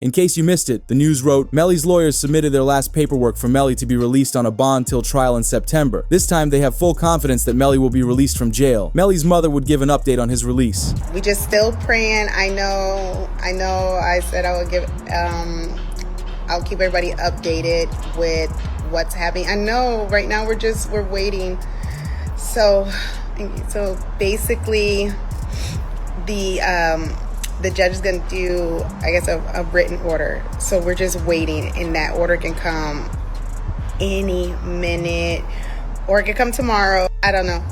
In case you missed it, the news wrote, Melly's lawyers submitted their last paperwork for Melly to be released on a bond till trial in September. This time they have full confidence that Melly will be released from jail. Melly's mother would give an update on his release. We just still praying. I know I said I would I'll keep everybody updated with what's happening. I know right now we're waiting. So basically the judge is going to do, I guess, a written order. So we're just waiting, and that order can come any minute, or it could come tomorrow. I don't know.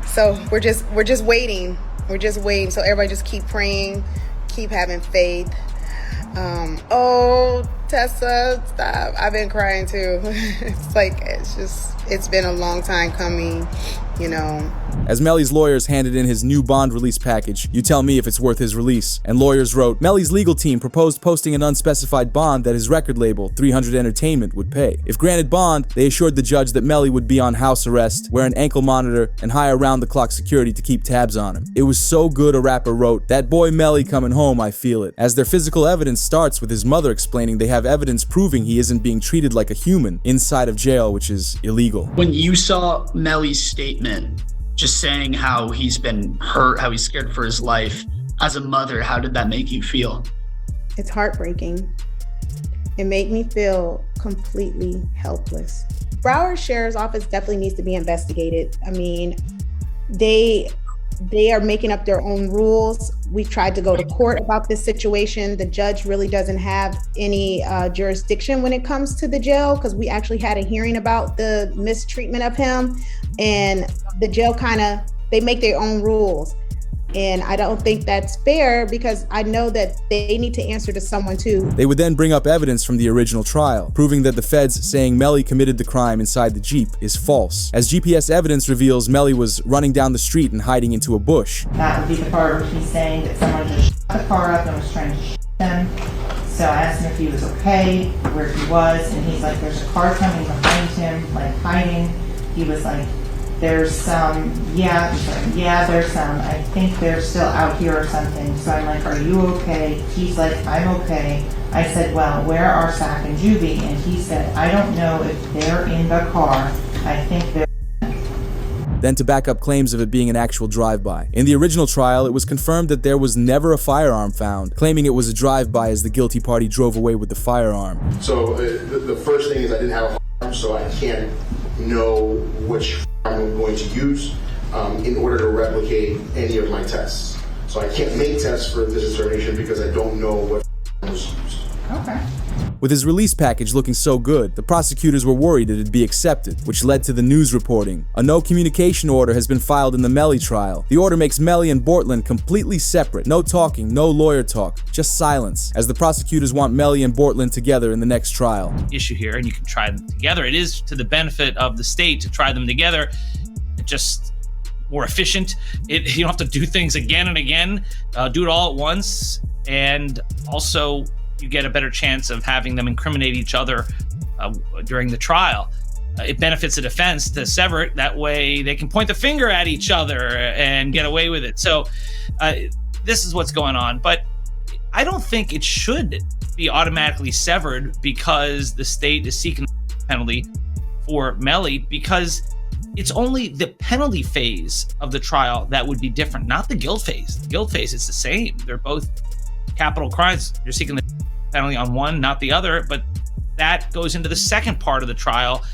So we're just waiting. We're just waiting. So everybody just keep praying, keep having faith. Oh, Tessa, stop. I've been crying too. It's been a long time coming, you know. As Melly's lawyers handed in his new bond release package, you tell me if it's worth his release. And lawyers wrote, Melly's legal team proposed posting an unspecified bond that his record label, 300 Entertainment, would pay. If granted bond, they assured the judge that Melly would be on house arrest, wear an ankle monitor, and hire round-the-clock security to keep tabs on him. It was so good, a rapper wrote, that boy Melly coming home, I feel it. As their physical evidence starts with his mother explaining they have evidence proving he isn't being treated like a human inside of jail, which is illegal. When you saw Melly's statement, just saying how he's been hurt, how he's scared for his life, as a mother, how did that make you feel? It's heartbreaking. It made me feel completely helpless. Broward Sheriff's Office definitely needs to be investigated. I mean, they are making up their own rules. We tried to go to court about this situation. The judge really doesn't have any jurisdiction when it comes to the jail, because we actually had a hearing about the mistreatment of him, and the jail they make their own rules. And I don't think that's fair, because I know that they need to answer to someone too. They would then bring up evidence from the original trial, proving that the feds saying Melly committed the crime inside the Jeep is false. As GPS evidence reveals, Melly was running down the street and hiding into a bush. That would be the part where he's saying that someone just shot the car up and was trying to shoot them. So I asked him if he was okay, where he was, and he's like, there's a car coming behind him, like hiding. He was like, there's some, yeah, he's like, yeah, there's some, I think they're still out here or something. So I'm like, are you okay? He's like, I'm okay. I said, well, where are Sack and Juvie? And he said, I don't know if they're in the car. I think they're... Then to back up claims of it being an actual drive-by. In the original trial, it was confirmed that there was never a firearm found, claiming it was a drive-by as the guilty party drove away with the firearm. So the first thing is I didn't have a firearm, so I can't know which I'm going to use in order to replicate any of my tests. So I can't make tests for this determination because I don't know what was used. Okay. With his release package looking so good, the prosecutors were worried it'd be accepted, which led to the news reporting. A no communication order has been filed in the Melly trial. The order makes Melly and Bortlen completely separate. No talking, no lawyer talk, just silence, as the prosecutors want Melly and Bortlen together in the next trial. Issue here, and you can try them together. It is to the benefit of the state to try them together. Just more efficient. You don't have to do things again and again. Do it all at once, and also you get a better chance of having them incriminate each other during the trial. It benefits the defense to sever it. That way they can point the finger at each other and get away with it. So this is what's going on. But I don't think it should be automatically severed because the state is seeking a penalty for Melly, because it's only the penalty phase of the trial that would be different, not the guilt phase. The guilt phase is the same. They're both capital crimes. You're seeking the penalty on one, not the other, but that goes into the second part of the trial,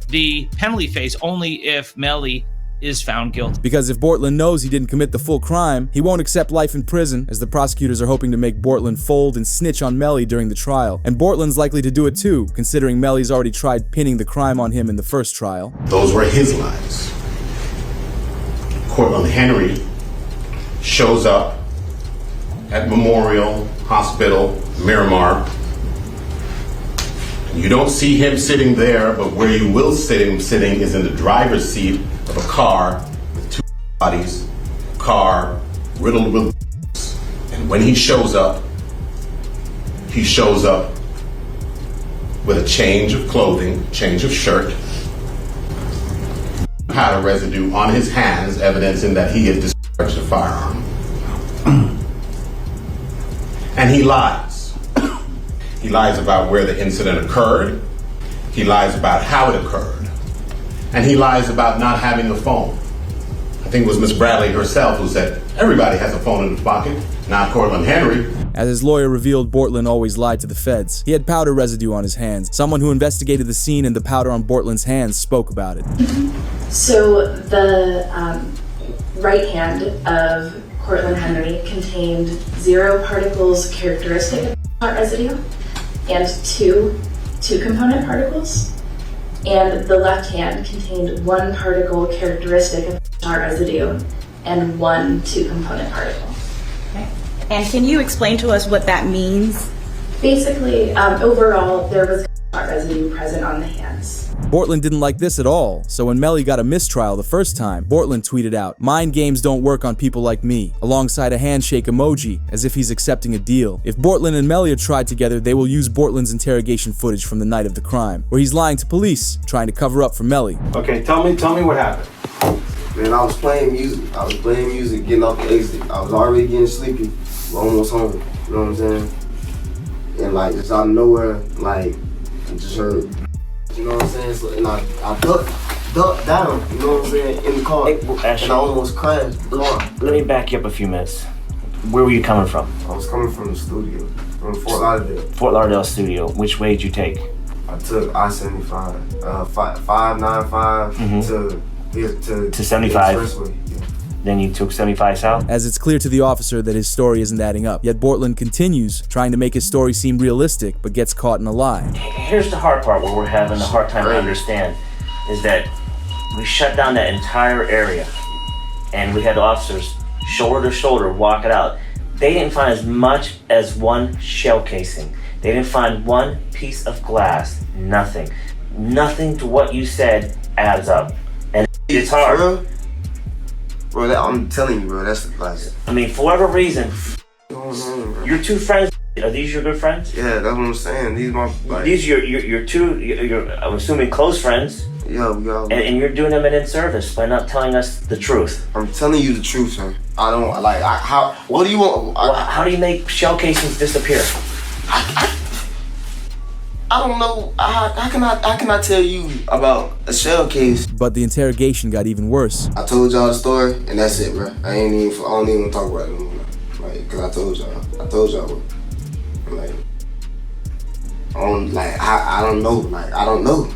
the penalty phase, only if Melly is found guilty. Because if Bortlen knows he didn't commit the full crime, he won't accept life in prison, as the prosecutors are hoping to make Bortlen fold and snitch on Melly during the trial. And Bortlen's likely to do it too, considering Melly's already tried pinning the crime on him in the first trial. Those were his lies. Cortland Henry shows up at Memorial Hospital, Miramar. You don't see him sitting there, but where you will see him sitting is in the driver's seat of a car with two bodies, a car riddled with bullets. And when he shows up with a change of clothing, change of shirt, powder residue on his hands, evidencing that he had discharged a firearm. And he lies. He lies about where the incident occurred. He lies about how it occurred. And he lies about not having a phone. I think it was Miss Bradley herself who said, everybody has a phone in his pocket, not Cortland Henry. As his lawyer revealed, Bortlen always lied to the feds. He had powder residue on his hands. Someone who investigated the scene and the powder on Bortlen's hands spoke about it. So the right hand of Cortland Henry contained 0 particles characteristic of hot residue and 2 component particles. And the left hand contained 1 particle characteristic of hot residue and 1 2-component particle. Okay. And can you explain to us what that means? Basically, overall, there was hot residue present on the hands. Bortlen didn't like this at all, so when Melly got a mistrial the first time, Bortlen tweeted out, "Mind games don't work on people like me," alongside a handshake emoji, as if he's accepting a deal. If Bortlen and Melly are tried together, they will use Bortlen's interrogation footage from the night of the crime, where he's lying to police, trying to cover up for Melly. Okay, tell me what happened. Man, I was playing music, getting off the exit. I was already getting sleepy, almost home, you know what I'm saying? And like, just out of nowhere, like, I just heard, you know what I'm saying? So, and I ducked down, you know what I'm saying, in the car, Hey, well, and I almost crashed the car. Let me back you up a few minutes. Where were you coming from? I was coming from the studio, from Fort Lauderdale. Fort Lauderdale studio. Which way did you take? I took I-75, 595 to 75. The expressway. Yeah. Then you took 75 south? As it's clear to the officer that his story isn't adding up, yet Bortlen continues, trying to make his story seem realistic, but gets caught in a lie. Here's the hard part where we're having a hard time to understand, is that we shut down that entire area, and we had officers shoulder to shoulder walk it out. They didn't find as much as 1 shell casing. They didn't find 1 piece of glass. Nothing. Nothing to what you said adds up. And it's hard. Bro, I'm telling you, bro, that's like... I mean, for whatever reason, your 2 friends, are these your good friends? Yeah, that's what I'm saying. These my... Like, these your 2, I'm assuming close friends. Yeah, we got... And you're doing them an in-service by not telling us the truth. I'm telling you the truth, sir. I don't, like, how... What do you want? How do you make shell casings disappear? I don't know. How can I tell you about a shell case? But the interrogation got even worse. I told y'all the story, and that's it, bro. I don't even want to talk about it anymore. Like, cause I told y'all. Like, I don't know. Like, I don't know.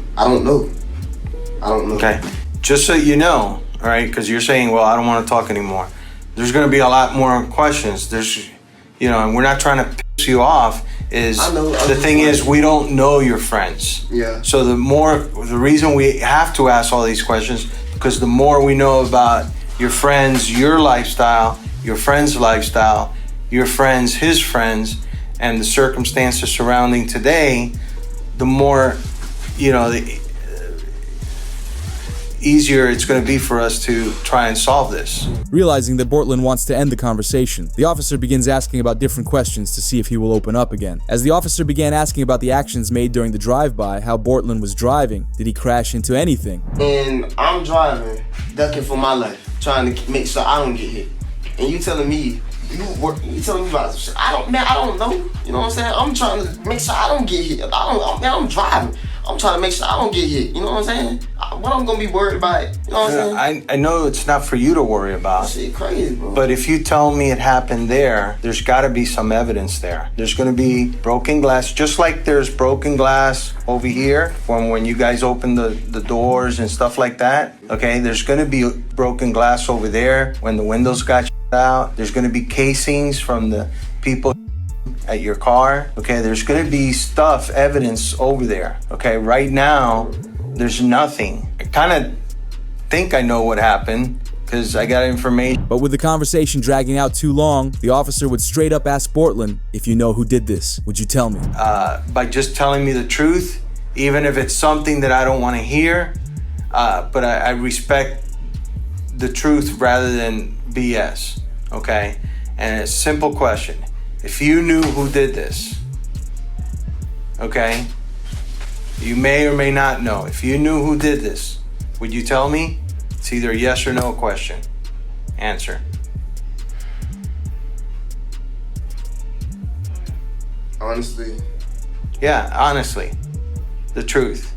Okay, just so you know, all right, because you're saying, well, I don't want to talk anymore. There's going to be a lot more questions. There's, and we're not trying to piss you off. The thing is, we don't know your friends. Yeah. So the reason we have to ask all these questions, because the more we know about your friends, your lifestyle, your friend's lifestyle, your friends, his friends, and the circumstances surrounding today, the more, the easier it's going to be for us to try and solve this. Realizing that Bortlen wants to end the conversation, the officer begins asking about different questions to see if he will open up again. As the officer began asking about the actions made during the drive-by, how Bortlen was driving, did he crash into anything? And I'm driving, ducking for my life, trying to make sure I don't get hit. And you telling me, you telling me about shit. I don't know. You know what I'm saying? I'm trying to make sure I don't get hit. I'm driving. I'm trying to make sure I don't get hit. You know what I'm saying? What I'm gonna be worried about? You know what I'm saying? I know it's not for you to worry about. Shit crazy, bro. But if you tell me it happened there's got to be some evidence there. There's going to be broken glass, just like there's broken glass over here from when you guys open the doors and stuff like that. Okay, there's going to be broken glass over there when the windows got out. There's going to be casings from the people at your car. Okay, there's going to be evidence over there. Okay, right now there's nothing. I kind of think I know what happened because I got information. But with the conversation dragging out too long, the officer would straight up ask Bortlen, "If you know who did this, would you tell me?" By just telling me the truth, even if it's something that I don't want to hear, but I respect the truth rather than BS. Okay, and a simple question. If you knew who did this, okay, you may or may not know. If you knew who did this, would you tell me? It's either a yes or no question. Answer. Honestly, Yeah, honestly, the truth.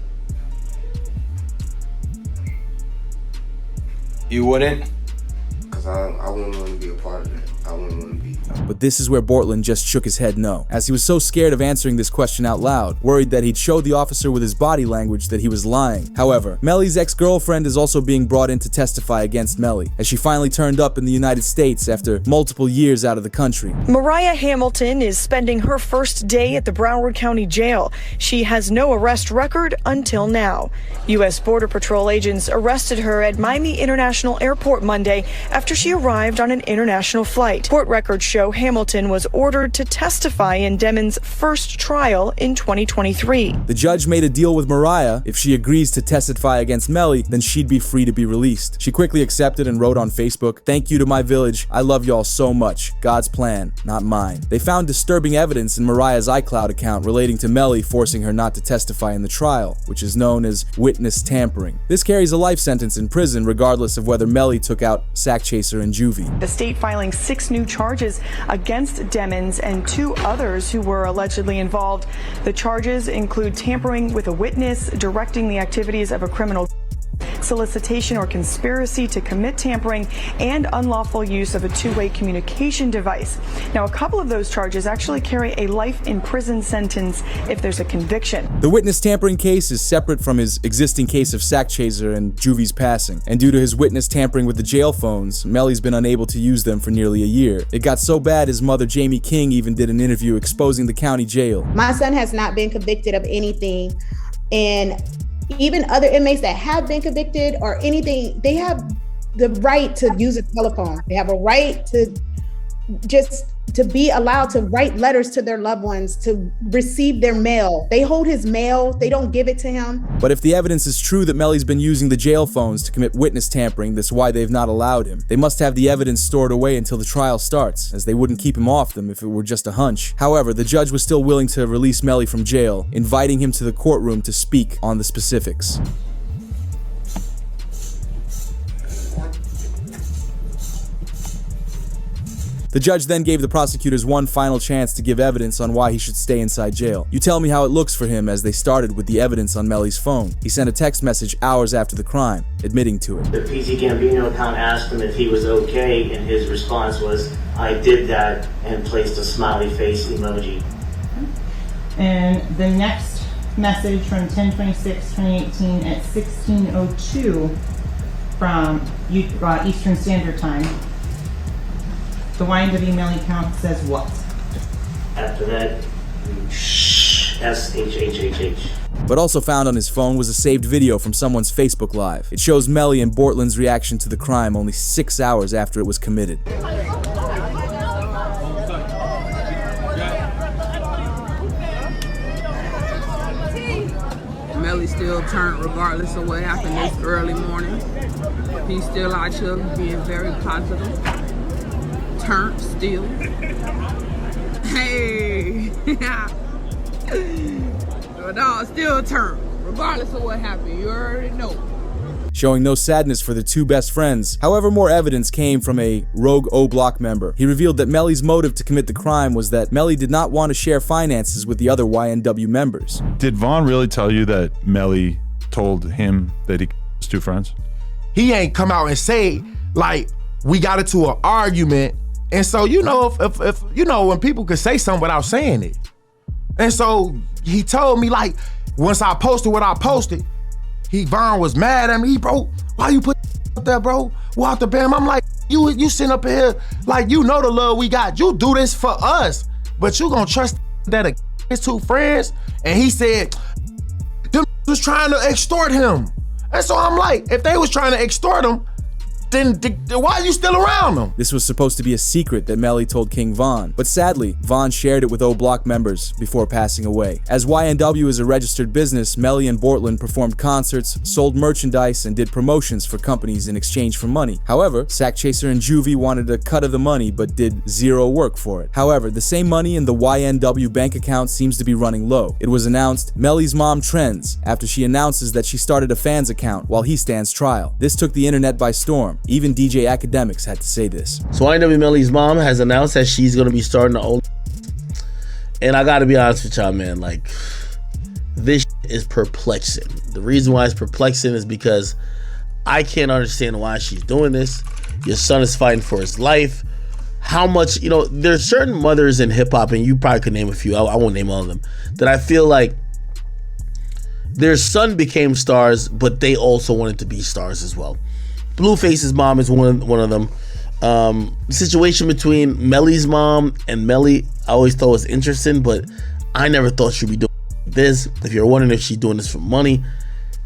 You wouldn't? Because I wouldn't want to be a part of that. I wouldn't want to be. But this is where Bortlen just shook his head no, as he was so scared of answering this question out loud, worried that he'd show the officer with his body language that he was lying. However, Melly's ex-girlfriend is also being brought in to testify against Melly, as she finally turned up in the United States after multiple years out of the country. Mariah Hamilton is spending her first day at the Broward County Jail. She has no arrest record until now. U.S. Border Patrol agents arrested her at Miami International Airport Monday after she arrived on an international flight. Court records show Hamilton was ordered to testify in Demon's first trial in 2023. The judge made a deal with Mariah. If she agrees to testify against Melly, then she'd be free to be released. She quickly accepted and wrote on Facebook, "Thank you to my village. I love y'all so much. God's plan, not mine." They found disturbing evidence in Mariah's iCloud account relating to Melly forcing her not to testify in the trial, which is known as witness tampering. This carries a life sentence in prison regardless of whether Melly took out Sack Chaser and Juvie. The state filing 6 new charges against Demons and 2 others who were allegedly involved. The charges include tampering with a witness, directing the activities of a criminal, solicitation or conspiracy to commit tampering, and unlawful use of a two-way communication device. Now, a couple of those charges actually carry a life in prison sentence if there's a conviction. The witness tampering case is separate from his existing case of Sack Chaser and Juvie's passing, and due to his witness tampering with the jail phones, Melly's been unable to use them for nearly a year. It got so bad his mother, Jamie King, even did an interview exposing the county jail. My son has not been convicted of anything, and even other inmates that have been convicted or anything, they have the right to use a telephone. They have a right to just to be allowed to write letters to their loved ones, to receive their mail. They hold his mail, they don't give it to him. But if the evidence is true that Melly's been using the jail phones to commit witness tampering, that's why they've not allowed him. They must have the evidence stored away until the trial starts, as they wouldn't keep him off them if it were just a hunch. However, the judge was still willing to release Melly from jail, inviting him to the courtroom to speak on the specifics. The judge then gave the prosecutors one final chance to give evidence on why he should stay inside jail. You tell me how it looks for him, as they started with the evidence on Melly's phone. He sent a text message hours after the crime, admitting to it. The PC Gambino account asked him if he was okay, and his response was, "I did that," and placed a smiley face emoji. And the next message from 10/26/2018 at 16:02 from Eastern Standard Time. The YNW Melly account says what? After that, SHHHH. But also found on his phone was a saved video from someone's Facebook Live. It shows Melly and Bortlen's reaction to the crime only 6 hours after it was committed. Melly still turned regardless of what happened this early morning. He's still out here being very positive. Turned still. Hey! No, still turned, regardless of what happened. You already know. Showing no sadness for the two best friends. However, more evidence came from a rogue O Block member. He revealed that Melly's motive to commit the crime was that Melly did not want to share finances with the other YNW members. Did Vaughn really tell you that Melly told him that he was 2 friends? He ain't come out and say, like, we got into an argument. And so, you know, if you know, when people could say something without saying it. And so he told me, like, once I posted what I posted, Vaughn was mad at me. Bro, why you put up there, bro? Walk the bam. I'm like, you sitting up here, like, you know the love we got. You do this for us, but you gonna trust that his 2 friends? And he said, them was trying to extort him. And so I'm like, if they was trying to extort him, then why are you still around them? This was supposed to be a secret that Melly told King Von, but sadly, Von shared it with O Block members before passing away. As YNW is a registered business, Melly and Bortlen performed concerts, sold merchandise, and did promotions for companies in exchange for money. However, Sack Chaser and Juvie wanted a cut of the money but did zero work for it. However, the same money in the YNW bank account seems to be running low. It was announced Melly's mom trends after she announces that she started a fans account while he stands trial. This took the internet by storm. Even DJ Academics had to say this. So YNW Melly's mom has announced that she's going to be starting And I gotta be honest with y'all, man, like, this is perplexing. The reason why it's perplexing is because I can't understand why she's doing this. Your son is fighting for his life. How much, there's certain mothers in hip hop, and you probably could name a few, I won't name all of them, that I feel like their son became stars, but they also wanted to be stars as well. Blueface's mom is one of them. The situation between Melly's mom and Melly, I always thought was interesting, but I never thought she'd be doing this. If you're wondering if she's doing this for money,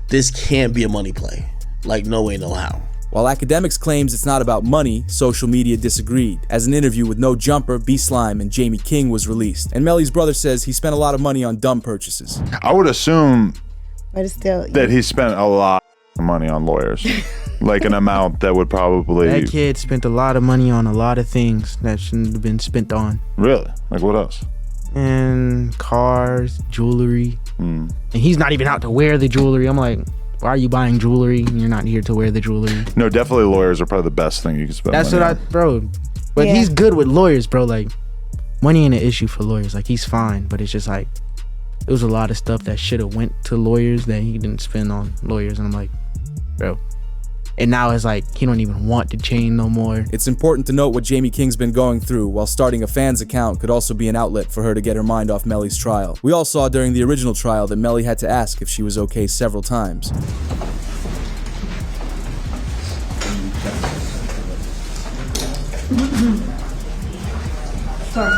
this can't be a money play. Like, no way, no how. While Academics claims it's not about money, social media disagreed, as an interview with No Jumper, B-Slime, and Jamie King was released. And Melly's brother says he spent a lot of money on dumb purchases. I would assume But it's still that he spent a lot of money on lawyers. Like an amount that would probably... That kid spent a lot of money on a lot of things that shouldn't have been spent on. Really? Like what else? And cars, jewelry. And he's not even out to wear the jewelry. I'm like, why are you buying jewelry and you're not here to wear the jewelry? No, definitely lawyers are probably the best thing you can spend That's money what on. bro. But he's good with lawyers, bro. Like, money ain't an issue for lawyers. Like, he's fine, but it's just like, there was a lot of stuff that should have went to lawyers that he didn't spend on lawyers. And I'm like, bro. And now it's like, he don't even want the chain no more. It's important to note what Jamie King's been going through, while starting a fan's account could also be an outlet for her to get her mind off Melly's trial. We all saw during the original trial that Melly had to ask if she was okay several times. Sorry.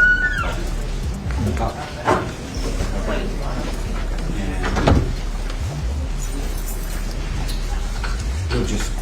Just